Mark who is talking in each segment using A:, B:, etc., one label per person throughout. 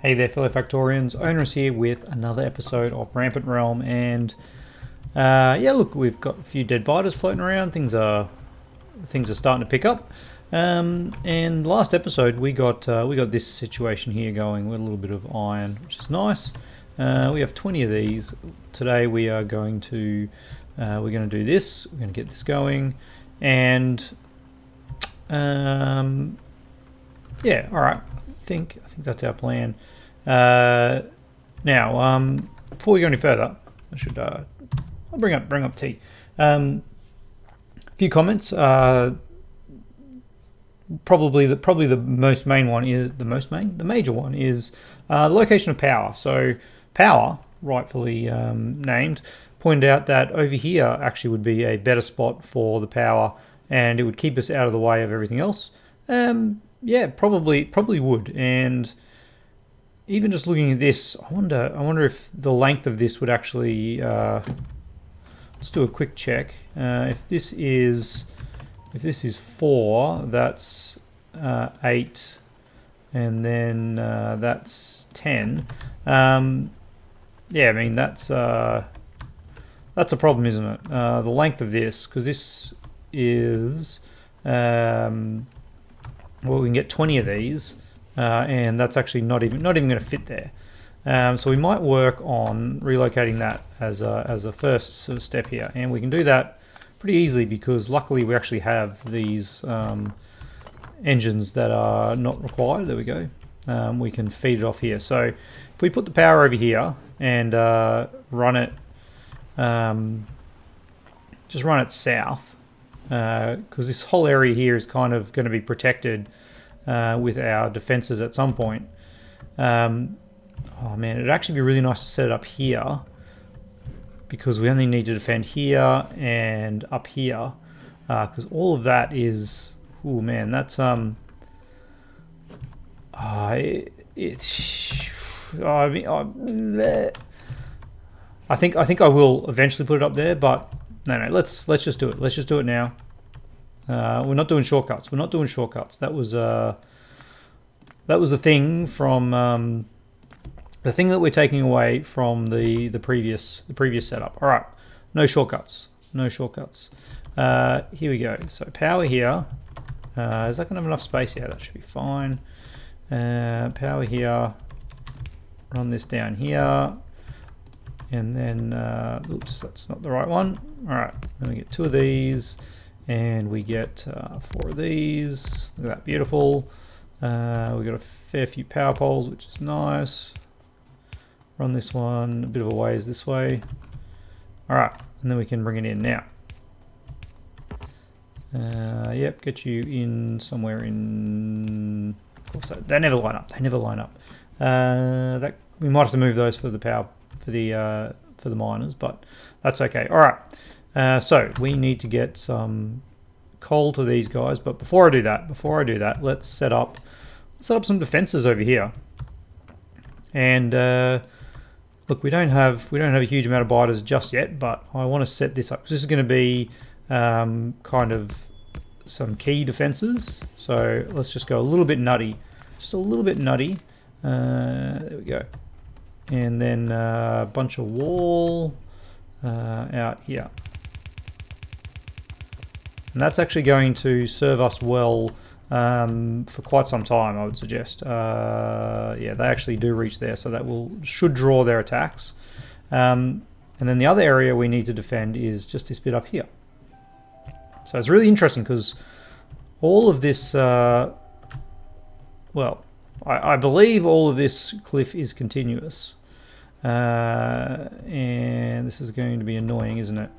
A: Hey there, fellow Factorians. Owners here with another episode of Rampant Realm, and yeah, look, we've got a few dead biters floating around. Things are starting to pick up. And last episode we got this situation here going with a little bit of iron, which is nice. We have 20 of these. Today we are going to do this. We're going to get this going, and yeah, all right. I think that's our plan. Now, before we go any further, I should I'll bring up tea. A few comments. Probably the major one is location of power. So power, rightfully named, pointed out that over here actually would be a better spot for the power, and it would keep us out of the way of everything else. Yeah, probably would. And even just looking at this, I wonder if the length of this would actually. Let's do a quick check. If this is 4, that's 8, and then that's 10. Yeah, I mean that's a problem, isn't it? The length of this, because this is. Well, we can get 20 of these, and that's actually not even going to fit there. So we might work on relocating that as a first sort of step here, and we can do that pretty easily because luckily we actually have these engines that are not required. There we go. We can feed it off here. So if we put the power over here and run it, just run it south. Because this whole area here is kind of going to be protected with our defenses at some point. Oh man, it'd actually be really nice to set it up here because we only need to defend here and up here because all of that is. Oh man, that's I think I will eventually put it up there, but. No, let's just do it. Let's just do it now. We're not doing shortcuts. That was the thing from the thing that we're taking away from the previous setup. All right, no shortcuts. Here we go. So power here. Is that gonna have enough space? Yeah, that should be fine. Power here. Run this down here. And then, oops, that's not the right one. All right, then we get 2 of these, and we get 4 of these. Look at that, beautiful. We got a fair few power poles, which is nice. Run this one a bit of a ways this way. All right, and then we can bring it in now. Yep, get you in somewhere in. Of course, they never line up. That we might have to move those for the power. For the miners, but that's okay. All right, so we need to get some coal to these guys. But before I do that, let's set up some defenses over here. And look, we don't have a huge amount of biters just yet, but I want to set this up. This is going to be kind of some key defenses. So let's just go a little bit nutty, there we go. And then a bunch of wall out here. And that's actually going to serve us well for quite some time, I would suggest. Yeah, they actually do reach there, so that should draw their attacks. And then the other area we need to defend is just this bit up here. So it's really interesting because all of this, well, I believe all of this cliff is continuous. And this is going to be annoying, isn't it?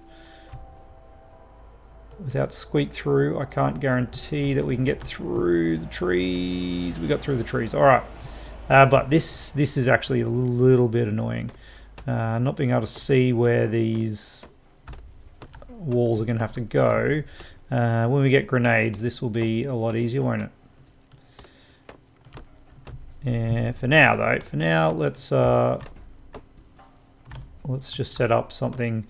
A: Without squeak through, I can't guarantee that we can get through the trees. We got through the trees, all right. But this is actually a little bit annoying. Not being able to see where these walls are going to have to go. When we get grenades, this will be a lot easier, won't it? And for now, though, let's just set up something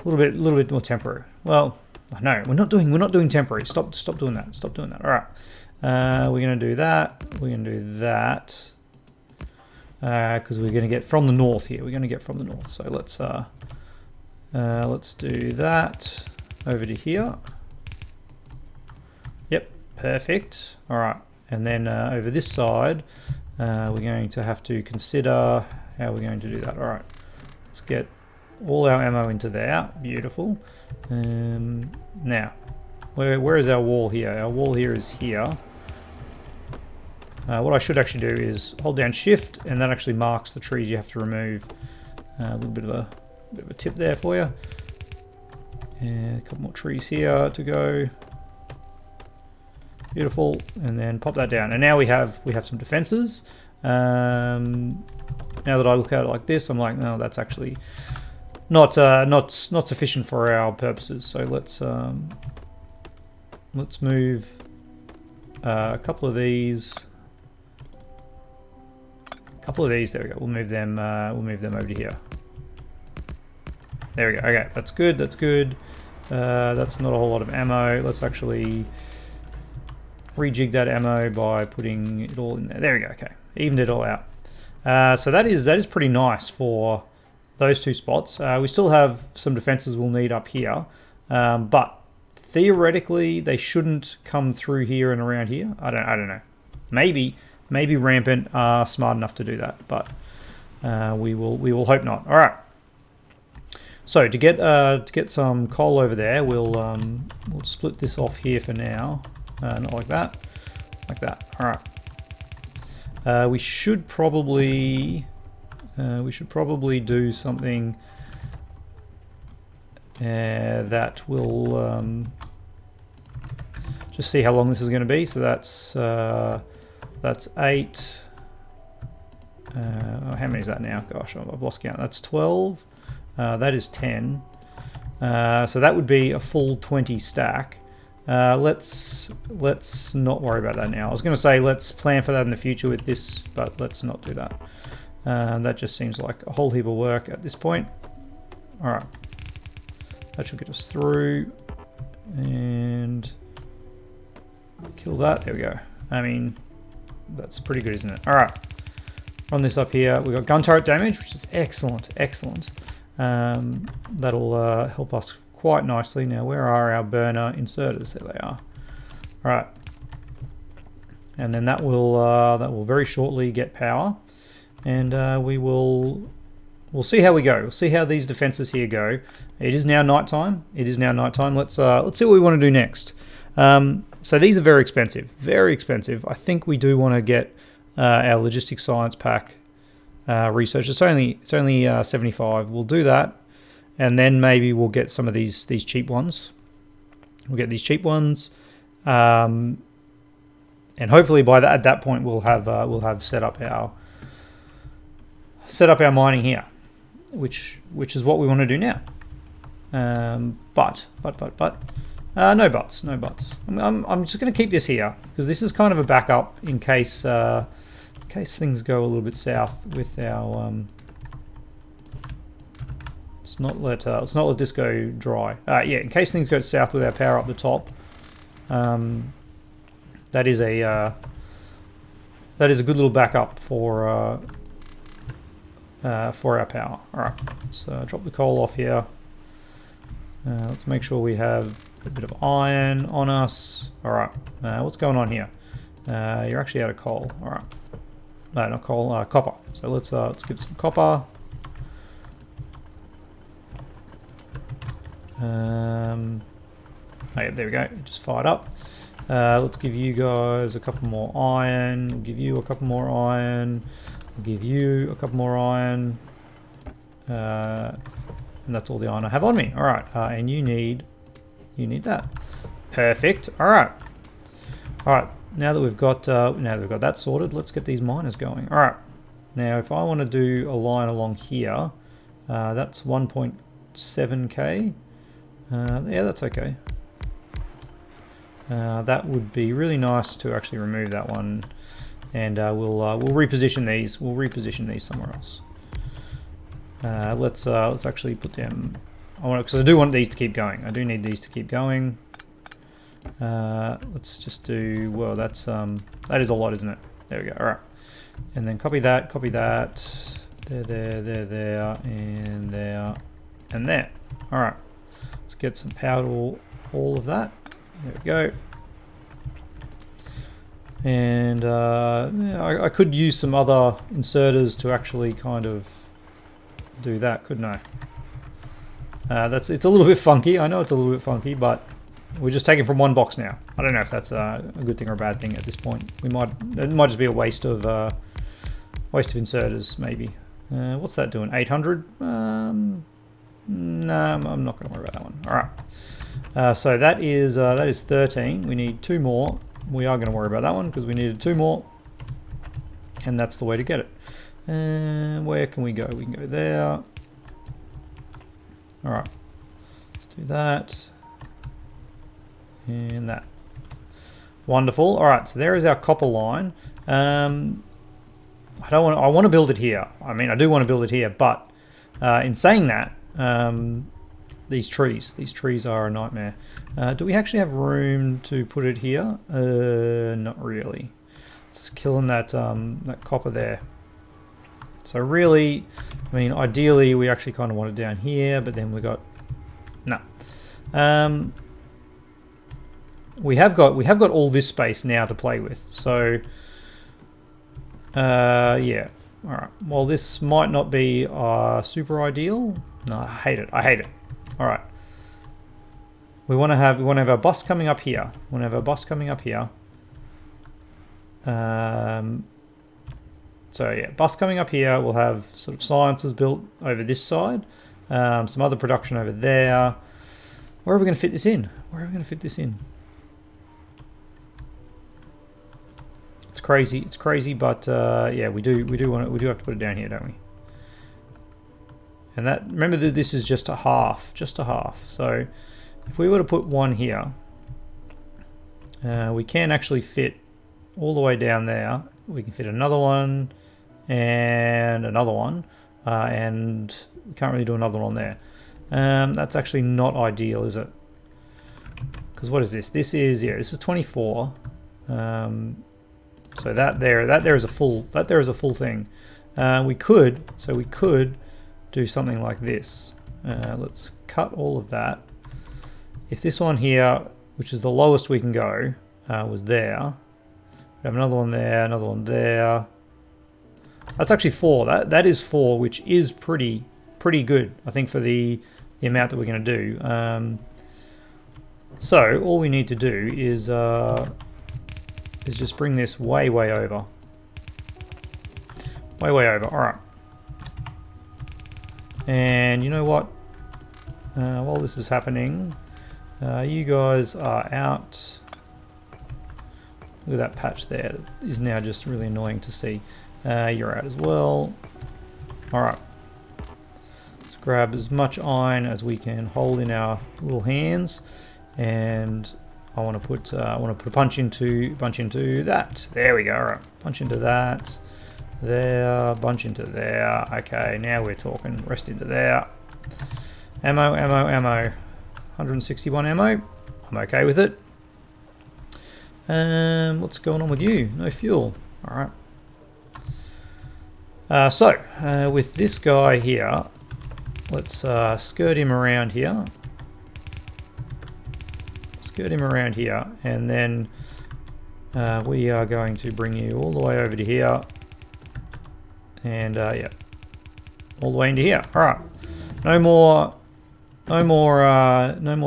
A: a little bit more temporary. Well, no, we're not doing temporary. Stop doing that. All right, we're gonna do that. We're gonna do that. because we're going to get from the north here. We're going to get from the north. So let's do that over to here. Yep, perfect. All right, and then over this side, we're going to have to consider how we're going to do that. All right, let's get all our ammo into there. Beautiful. Now, where is our wall here? Our wall here is here. What I should actually do is hold down Shift, and that actually marks the trees you have to remove. A little bit of a tip there for you. And a couple more trees here to go. Beautiful, and then pop that down. And now we have some defenses. Now that I look at it like this, I'm like, no, that's actually not sufficient for our purposes. So let's move a couple of these. There we go. We'll move them over to here. There we go. Okay, that's good. That's good. That's not a whole lot of ammo. Let's actually rejig that ammo by putting it all in there. There we go. Okay, evened it all out. So that is pretty nice for those two spots. We still have some defenses we'll need up here, but theoretically they shouldn't come through here and around here. I don't know. Maybe Rampant are smart enough to do that, but we will hope not. All right. So to get some coal over there, we'll split this off here for now. Not like that, like that. All right. We should probably do something that will just see how long this is going to be. So that's 8. How many is that now? Gosh, I've lost count. That's 12. That is 10. So that would be a full 20 stack. Let's not worry about that now. I was going to say let's plan for that in the future with this, but let's not do that. That just seems like a whole heap of work at this point. All right, that should get us through and kill that. There we go. I mean, that's pretty good, isn't it? All right, run this up here. We've got gun turret damage, which is excellent. That'll help us quite nicely. Now, where are our burner inserters? There they are. All right, and then that will very shortly get power, and we'll see how we go. We'll see how these defenses here go. It is now nighttime. Let's see what we want to do next. So these are very expensive. I think we do want to get our logistics science pack research. It's only 75. We'll do that, and then maybe we'll get some of these cheap ones. We'll get these cheap ones, and hopefully at that point we'll have set up our mining here, which is what we want to do now. But no buts. I'm just going to keep this here because this is kind of a backup in case things go a little bit south with our. Let's not let this go dry. Yeah, in case things go south with our power up the top. That is a good little backup for our power. All right, let's drop the coal off here. Let's make sure we have a bit of iron on us. All right, what's going on here? You're actually out of coal. All right, no, not coal, copper. So let's give some copper. Oh, yeah, there we go. It just fired up. Let's give you guys a couple more iron. We'll give you a couple more iron. We'll give you a couple more iron. And that's all the iron I have on me. All right, and you need that. Perfect. All right. Now that we've got that sorted, let's get these miners going. All right. Now, if I want to do a line along here, that's 1.7k. Yeah, that's okay. That would be really nice to actually remove that one, and we'll reposition these. We'll reposition these somewhere else. Let's actually put them. Because I do want these to keep going. I do need these to keep going. Let's just do. Well, that is a lot, isn't it? There we go. All right. and then copy that, there, and there, and there. All right, let's get some power to all of that. There we go. And yeah, I could use some other inserters to actually kind of do that, couldn't I? It's a little bit funky. I know it's a little bit funky, but we're just taking from one box now. I don't know if that's a good thing or a bad thing at this point. It might just be a waste of inserters, maybe. What's that doing? 800? No, I'm not going to worry about that one. All right. So that is 13. We need 2 more. We are going to worry about that one because we needed 2 more, and that's the way to get it. And where can we go? We can go there. All right. Let's do that. And that. Wonderful. All right, so there is our copper line. I want to build it here. I mean, I do want to build it here, but in saying that, these trees are a nightmare. Do we actually have room to put it here? Not really. It's killing that that copper there. So really, I mean, ideally we actually kind of want it down here, but then we got no. We have got all this space now to play with. So yeah. All right. Well, this might not be super ideal. No, I hate it. All right. We want to have our bus coming up here. So yeah, bus coming up here. We'll have sort of sciences built over this side. Some other production over there. Where are we going to fit this in? It's crazy, but yeah, we do have to put it down here, don't we? And that, remember that this is just a half. So if we were to put one here, we can actually fit all the way down there. We can fit another one and another one, and we can't really do another one there. That's actually not ideal, is it? Because what is this? This is 24. So that there is a full thing. We could do something like this. Let's cut all of that. If this one here, which is the lowest we can go, was there, we have another one there. That's actually 4. That is 4, which is pretty good, I think, for the amount that we're going to do. So all we need to do is just bring this way over. All right. And you know what? While this is happening, you guys are out. Look at that patch there. That is now just really annoying to see. You're out as well. All right. Let's grab as much iron as we can hold in our little hands, and I want to put a punch into that. There we go. All right. Punch into that. There. Bunch into there. Okay. Now we're talking. Rest into there. Ammo. 161 ammo. I'm okay with it. What's going on with you? No fuel. All right. So with this guy here, let's skirt him around here. And then we are going to bring you all the way over to here, and yeah, all the way into here. All right. No more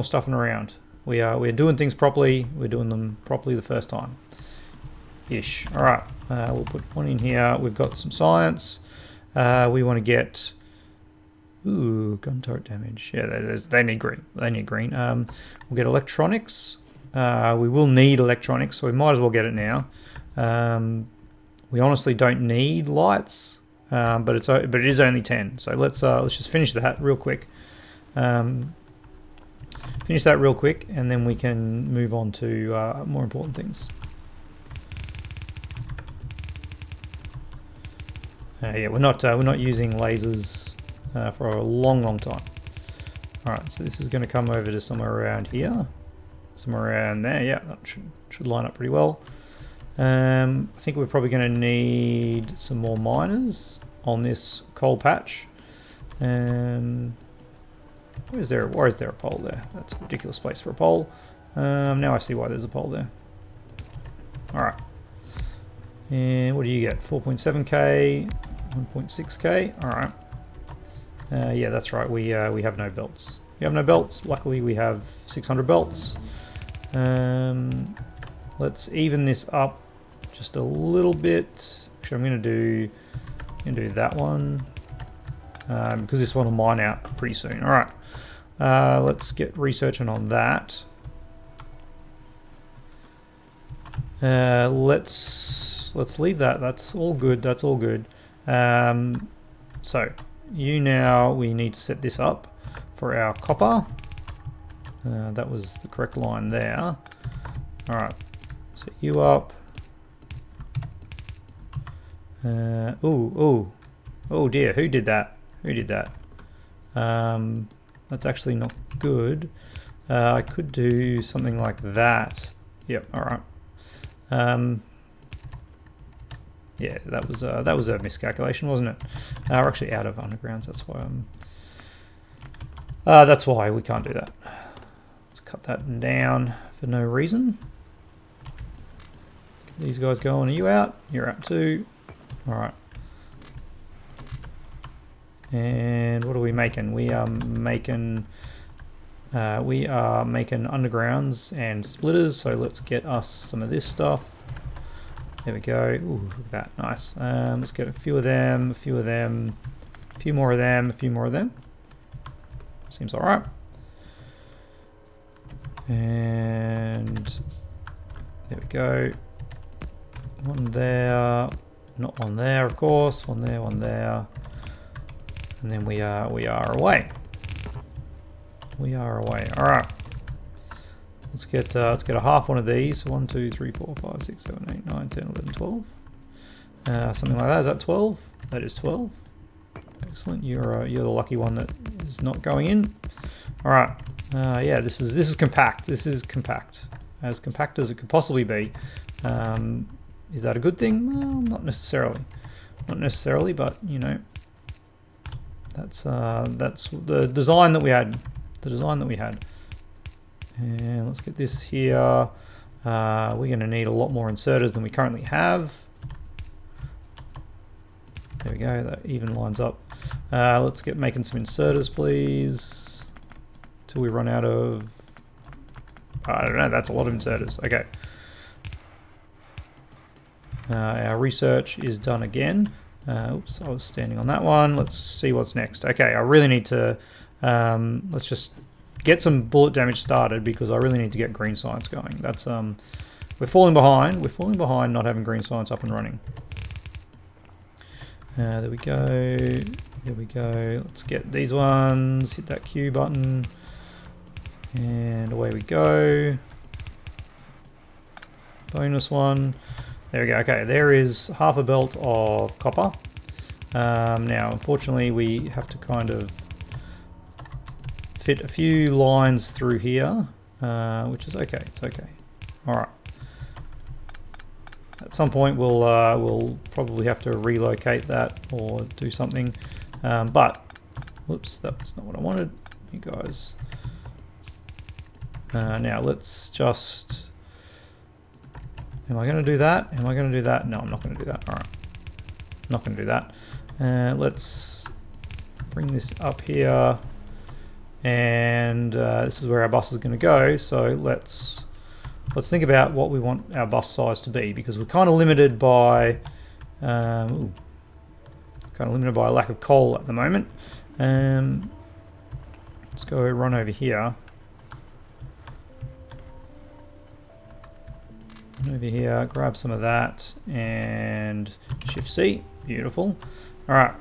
A: stuffing around. We're doing things properly. We're doing them properly the first time. Ish. All right. We'll put one in here. We've got some science. We want to get. Ooh, gun turret damage. Yeah, they need green. We'll get electronics. We will need electronics, so we might as well get it now. We honestly don't need lights, but it is only 10. So let's just finish that real quick. And then we can move on to more important things. Yeah, we're not using lasers for a long time. All right, so this is going to come over to somewhere around here, somewhere around there. Yeah, that should line up pretty well. I think we're probably going to need some more miners on this coal patch. Why is there a pole there? That's a ridiculous place for a pole. Now I see why there's a pole there. Alright. And what do you get? 4.7k, 1.6k. Alright. Yeah, that's right. We have no belts. We have no belts. Luckily, we have 600 belts. Let's even this up just a little bit. Actually, I'm gonna do that one because this one will mine out pretty soon. All right. Let's get researching on that. Let's leave that. That's all good. That's all good. So we need to set this up for our copper. That was the correct line there. All right, set you up. Oh dear, who did that? Who did that? That's actually not good. I could do something like that. Yep, all right. Yeah, that was a miscalculation, wasn't it? We're actually out of undergrounds. That's why we can't do that. Let's cut that down for no reason. Get these guys going. Are you out? You're out too. All right. And what are we making? We are making undergrounds and splitters. So let's get us some of this stuff. There we go. Ooh, look at that. Nice. Let's get a few of them, a few of them, a few more of them, a few more of them. Seems all right. And there we go. One there, not one there, of course. One there, one there, and then we are away. We are away. All right. Let's get a half one of these. 1, 2, 3, 4, 5, 6, 7, 8, 9, 10, 11, 12. Something like that. Is that 12? That is 12. Excellent. You're the lucky one that is not going in. All right. Yeah, this is compact. This is compact, as compact as it could possibly be. Is that a good thing? Well, not necessarily. Not necessarily, but you know, that's the design that we had. The design that we had. And let's get this here. We're going to need a lot more inserters than we currently have. There we go. That even lines up. Let's get making some inserters, please. Till we run out of. I don't know. That's a lot of inserters. Okay. Our research is done again. Oops, I was standing on that one. Let's see what's next. Okay, I really need to. Let's just get some bullet damage started because I really need to get green science going. That's we're falling behind. We're falling behind not having green science up and running. There we go. There we go. Let's get these ones. Hit that Q button. And away we go. Bonus one. There we go. Okay, there is half a belt of copper. Now, unfortunately, we have to kind of fit a few lines through here, which is okay. It's okay. All right. At some point, we'll probably have to relocate that or do something. But, whoops, that's not what I wanted. You guys. Now, let's just. Am I going to do that? Am I going to do that? No, I'm not going to do that. All right. I'm not going to do that. Let's bring this up here. And this is where our bus is going to go. So let's think about what we want our bus size to be, because we're kind of limited by a lack of coal at the moment. Let's go run over here. Over here, grab some of that and Shift C. Beautiful. All right.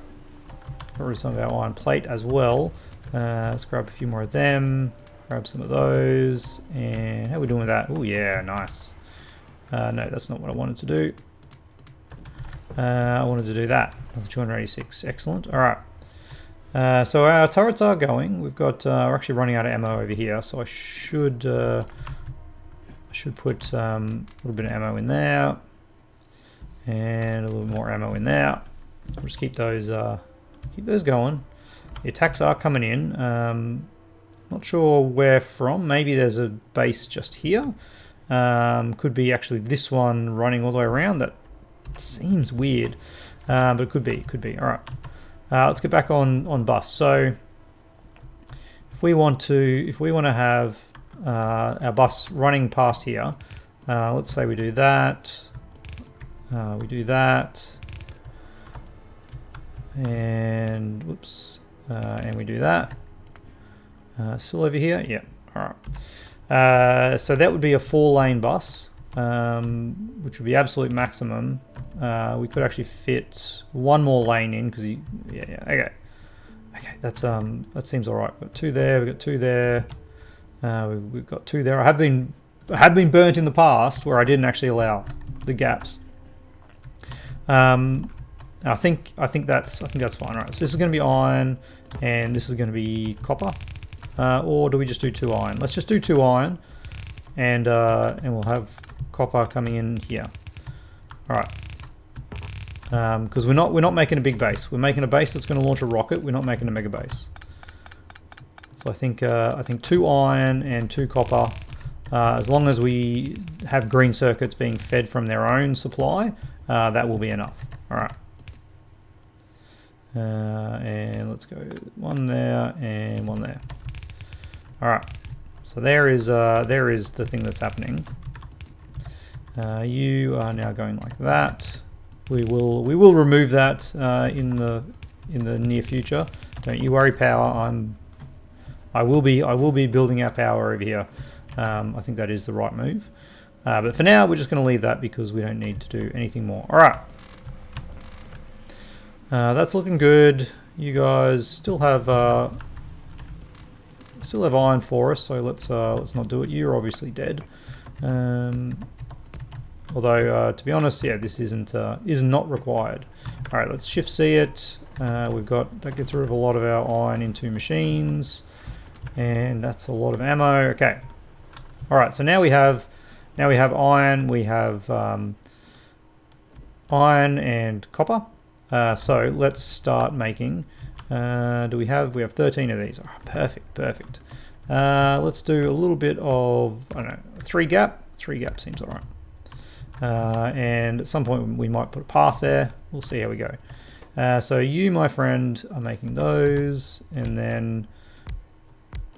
A: Got rid of some of our iron plate as well. Let's grab a few more of them. Grab some of those. And how are we doing with that? Oh yeah, nice. No, that's not what I wanted to do. I wanted to do that. 286. Excellent. All right. So our turrets are going. We're actually running out of ammo over here. So I should put a little bit of ammo in there. And a little more ammo in there. We'll just keep those going. The attacks are coming in. Not sure where from. Maybe there's a base just here. Could be actually this one running all the way around. That seems weird, but it could be. All right. Let's get back on bus. So if we want to have our bus running past here, let's say we do that. We do that. And whoops. And we do that. Still over here? Yeah. All right. So that would be a 4-lane bus, which would be absolute maximum. We could actually fit one more lane in because okay. That seems all right. We've got 2 there. We've got 2 there. We've got 2 there. I have been burnt in the past where I didn't actually allow the gaps. I think that's fine. All right. So this is going to be iron, and this is going to be copper. Or do we just do 2 iron? Let's just do 2 iron, and we'll have copper coming in here. All right. Because we're not making a big base. We're making a base that's going to launch a rocket. We're not making a mega base. So I think 2 iron and 2 copper. As long as we have green circuits being fed from their own supply, that will be enough. All right. And let's go 1 there and 1 there. All right. So there is the thing that's happening. You are now going like that. We will remove that in the near future. Don't you worry, power. I will be building our power over here. I think that is the right move. But for now, we're just going to leave that because we don't need to do anything more. All right. That's looking good. You guys still have iron for us, so let's not do it. You're obviously dead. Although to be honest, yeah, this is not required. All right, let's shift C it. That gets rid of a lot of our iron into machines, and that's a lot of ammo. Okay. All right, so now we have iron. We have iron and copper. So let's start making. We have 13 of these. Oh, perfect. Let's do a little bit of, I don't know, 3 gap. 3 gap seems all right. And at some point we might put a path there. We'll see how we go. So you, my friend, are making those, and then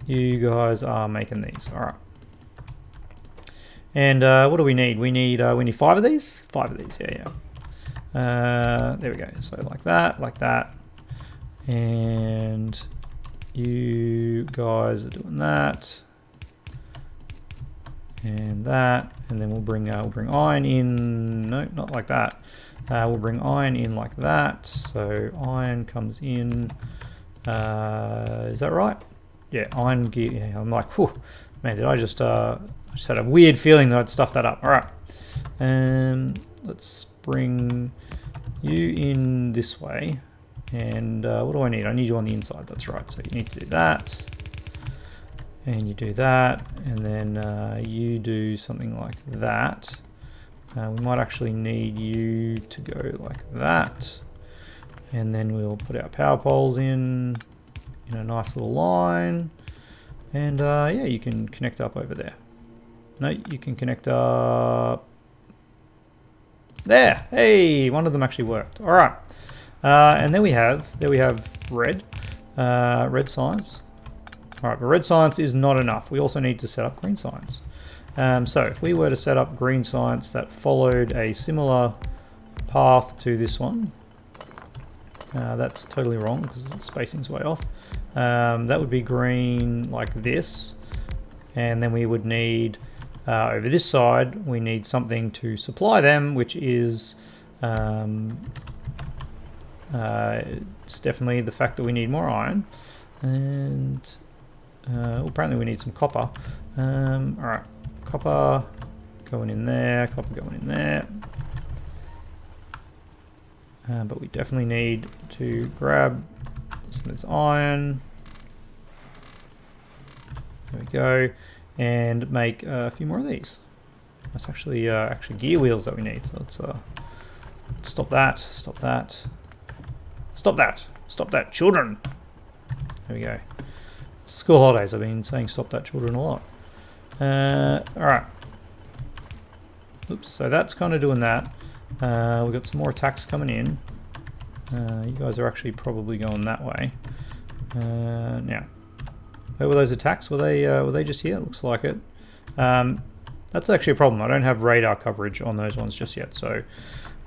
A: you guys are making these. All right. And what do we need? We need 5 of these. 5 of these. Yeah. There we go. So like that, and you guys are doing that, and then we'll bring iron in. No, not like that. We'll bring iron in like that. So iron comes in. Is that right? Yeah, iron gear. Yeah, I'm like, whew, man, did I just had a weird feeling that I'd stuffed that up. All right, let's bring you in this way. And what do I need? I need you on the inside. That's right. So you need to do that, and you do that, and then you do something like that. We might actually need you to go like that, and then we'll put our power poles in a nice little line, and yeah, you can connect up over there. No, you can connect up there. Hey, one of them actually worked. All right. And then we have red science. All right, but red science is not enough. We also need to set up green science. So if we were to set up green science that followed a similar path to this one, that's totally wrong because the spacing's way off. That would be green like this, and then we would need over this side we need something to supply them, which is it's definitely the fact that we need more iron, and apparently we need some copper. All right, copper going in there, copper going in there. But we definitely need to grab some of this iron. There we go, and make a few more of these. That's actually gear wheels that we need. So let's Stop that. Stop that. Stop that. Stop that, children. There we go. School holidays, I've been saying stop that, children, a lot. Alright. Oops, so that's kind of doing that. We've got some more attacks coming in. You guys are actually probably going that way. Now, where were those attacks? Were they just here? Looks like it. That's actually a problem. I don't have radar coverage on those ones just yet, so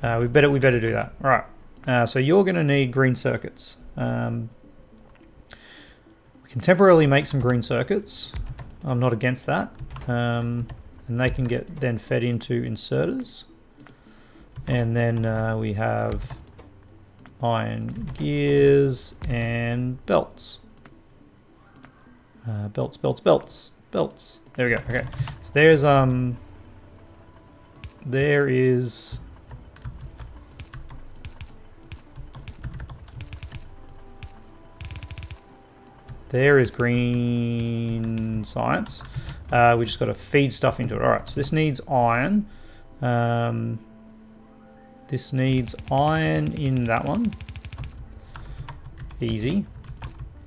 A: we better do that. All right. So you're going to need green circuits. We can temporarily make some green circuits. I'm not against that. And they can get then fed into inserters. And then we have iron gears and belts. Belts. There we go. Okay. So there is green science. We just got to feed stuff into it. All right. So this needs iron. This needs iron in that one. Easy.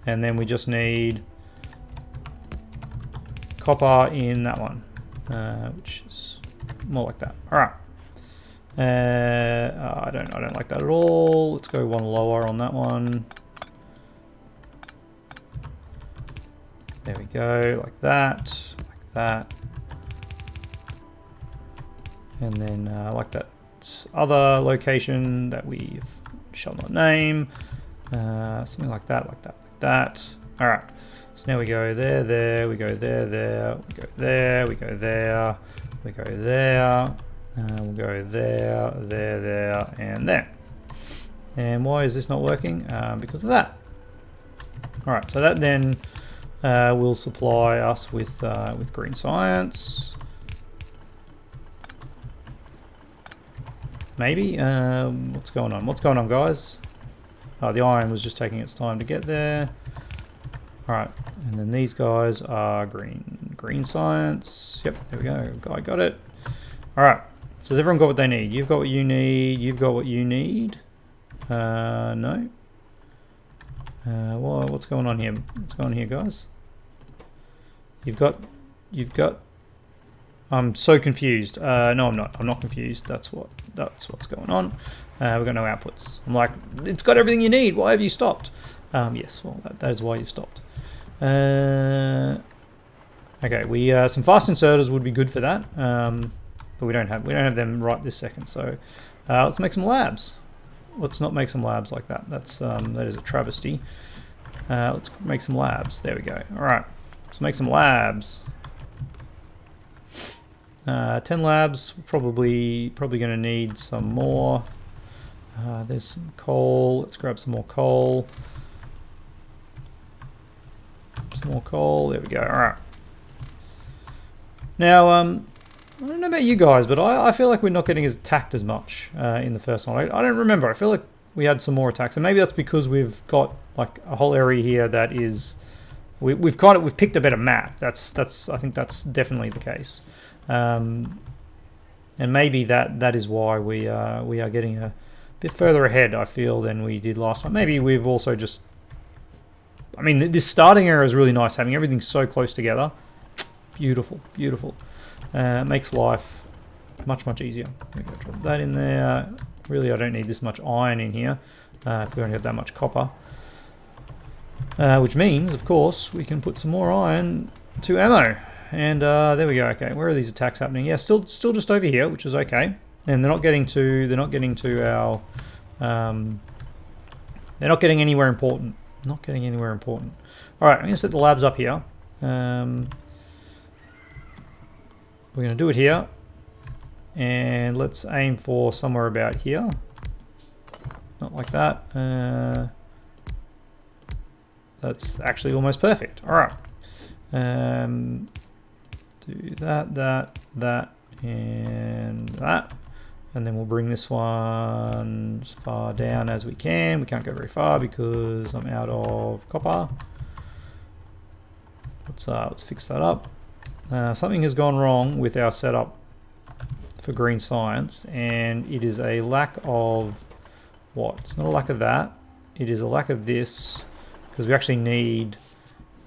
A: And then we just need copper in that one, which is more like that. All right. I don't like that at all. Let's go one lower on that one. There we go, like that, and then like that other location that we shall not name, something like that, like that. All right. So now we go there, we go there, we go there, we go there, we go there, we'll go there, and there. And why is this not working? Because of that. All right, so that then will supply us with green science. Maybe. What's going on? What's going on, guys? Oh, the iron was just taking its time to get there. All right, and then these guys are green science. Yep, there we go. I got it. All right, so has everyone got what they need? You've got what you need. You've got what you need. No. What's going on here? What's going on here, guys? You've got. I'm so confused. No, I'm not. I'm not confused. That's what's going on. We've got no outputs. I'm like, it's got everything you need. Why have you stopped? Yes, well, that is why you stopped. Okay, some fast inserters would be good for that, but we don't have them right this second. So let's make some labs. Let's not make some labs like that. That is a travesty. Let's make some labs. There we go. All right, let's make some labs. 10 labs. Probably going to need some more. There's some coal. Let's grab some more coal. Some more coal. There we go. All right. Now, I don't know about you guys, but I feel like we're not getting attacked as much in the first one. I don't remember. I feel like we had some more attacks, and maybe that's because we've got like a whole area here that is we've picked a better map. I think that's definitely the case, and maybe that is why we are getting a bit further ahead, I feel, than we did last time. Maybe we've also just. I mean, this starting area is really nice, having everything so close together. Beautiful, beautiful. Makes life much easier. We're going to drop that in there. Really, I don't need this much iron in here if we only have that much copper. Which means, of course, we can put some more iron to ammo. And there we go. Okay, where are these attacks happening? Yeah, still just over here, which is okay. And they're not getting to our. They're not getting anywhere important. Not getting anywhere important. All right, I'm going to set the labs up here. We're going to do it here. And let's aim for somewhere about here. Not like that. That's actually almost perfect. All right. Do that, and that. And then we'll bring this one as far down as we can. We can't go very far because I'm out of copper. Let's fix that up. Something has gone wrong with our setup for green science, and it is a lack of what? It's not a lack of that. It is a lack of this, because we actually need,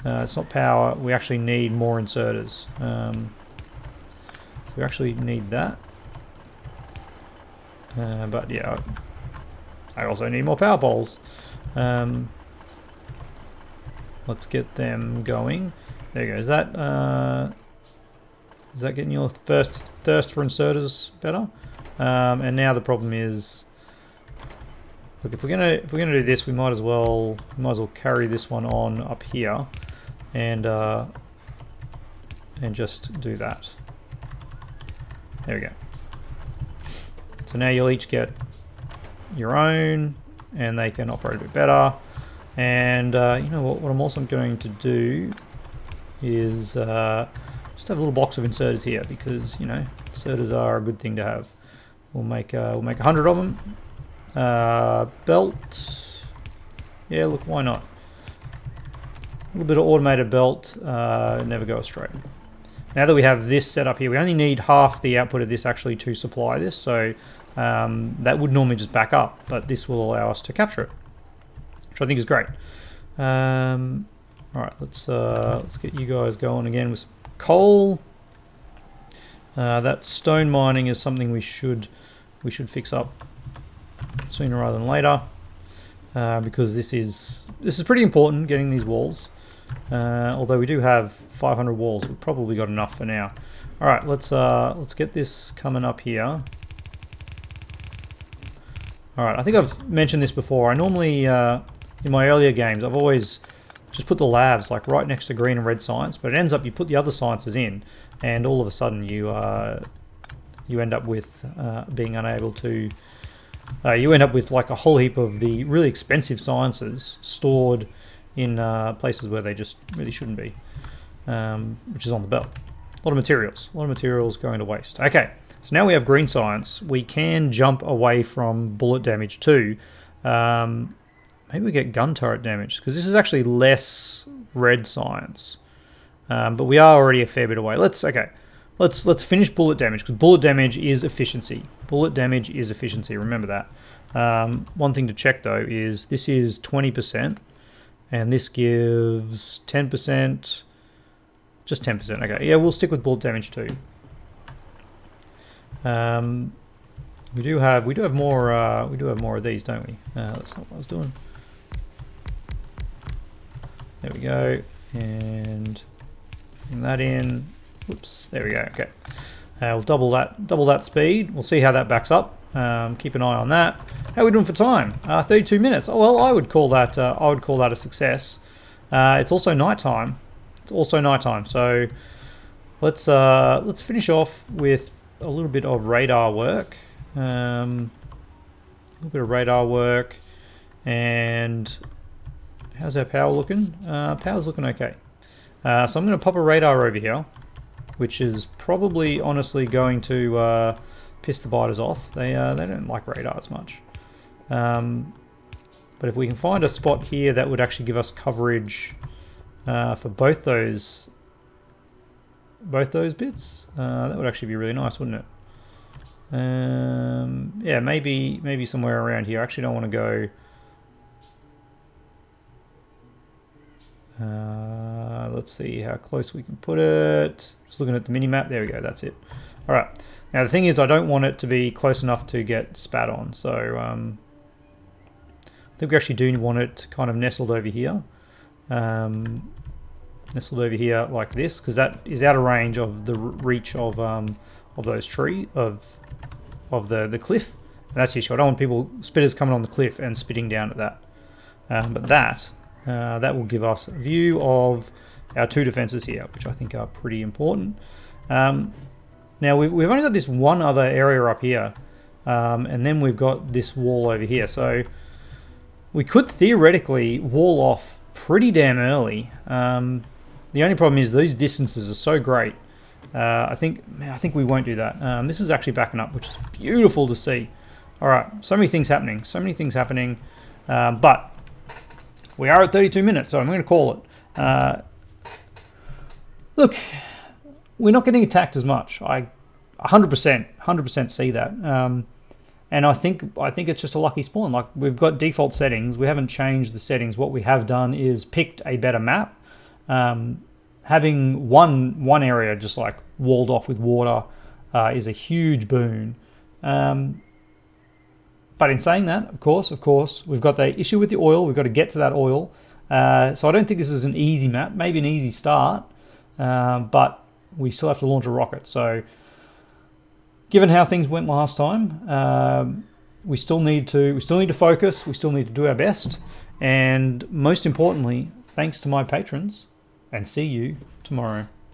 A: it's not power, we actually need more inserters. So we actually need that. But yeah, I also need more power poles. Let's get them going. There you go. Is that getting your first thirst for inserters better? And now the problem is, look, if we're gonna do this, we might as well carry this one on up here, and just do that. There we go. So now you'll each get your own, and they can operate a bit better. And you know what I'm also going to do is just have a little box of inserters here, because you know inserters are a good thing to have. We'll make 100 of them. Belt. Yeah, look, why not? A little bit of automated belt. Never go astray. Now that we have this set up here, we only need half the output of this actually to supply this. So that would normally just back up, but this will allow us to capture it, which I think is great. All right, let's get you guys going again with some coal. That stone mining is something we should fix up sooner rather than later, because this is pretty important, getting these walls. Although we do have 500 walls, we've probably got enough for now. All right, let's get this coming up here. All right, I think I've mentioned this before. I normally in my earlier games, I've always just put the labs like right next to green and red science, but it ends up you put the other sciences in, and all of a sudden you end up with being unable to. You end up with like a whole heap of the really expensive sciences stored in places where they just really shouldn't be, which is on the belt. A lot of materials going to waste. Okay, so now we have green science. We can jump away from bullet damage too. Maybe we get gun turret damage, because this is actually less red science, but we are already a fair bit away. Let's finish bullet damage, because bullet damage is efficiency. Remember that. One thing to check though is this is 20%, and this gives 10%. Just 10%. Okay, yeah, we'll stick with bullet damage too. We do have more of these, don't we? That's not what I was doing. There we go, and bring that in. Whoops, there we go. Okay, we'll double that speed. We'll see how that backs up. Keep an eye on that. How are we doing for time? 32 minutes. Oh well, I would call that a success. It's also nighttime. So let's finish off with a little bit of radar work. And how's our power looking? Power's looking okay. So I'm going to pop a radar over here, which is probably honestly going to piss the biters off. They don't like radars much. But if we can find a spot here that would actually give us coverage for both those bits, that would actually be really nice, wouldn't it? Yeah, maybe somewhere around here. I actually don't want to go. Let's see how close we can put it. Just looking at the mini map. There we go. That's it. All right. Now the thing is, I don't want it to be close enough to get spat on. So I think we actually do want it kind of nestled over here. Nestled over here like this, because that is out of range of the reach of those of the cliff. And that's the issue. I don't want spitters coming on the cliff and spitting down at that. But that will give us a view of our two defenses here, which I think are pretty important. Now we've only got this one other area up here, and then we've got this wall over here. So we could theoretically wall off pretty damn early. The only problem is these distances are so great. I think we won't do that. This is actually backing up, which is beautiful to see. All right, so many things happening. But we are at 32 minutes, so I'm going to call it. Look, we're not getting attacked as much. I 100% see that. And I think it's just a lucky spawn. Like, we've got default settings. We haven't changed the settings. What we have done is picked a better map. Having one area just like walled off with water is a huge boon. But in saying that, of course, we've got the issue with the oil. We've got to get to that oil. So I don't think this is an easy map. Maybe an easy start, but we still have to launch a rocket. So, given how things went last time, we still need to focus. We still need to do our best, and most importantly, thanks to my patrons. And see you tomorrow.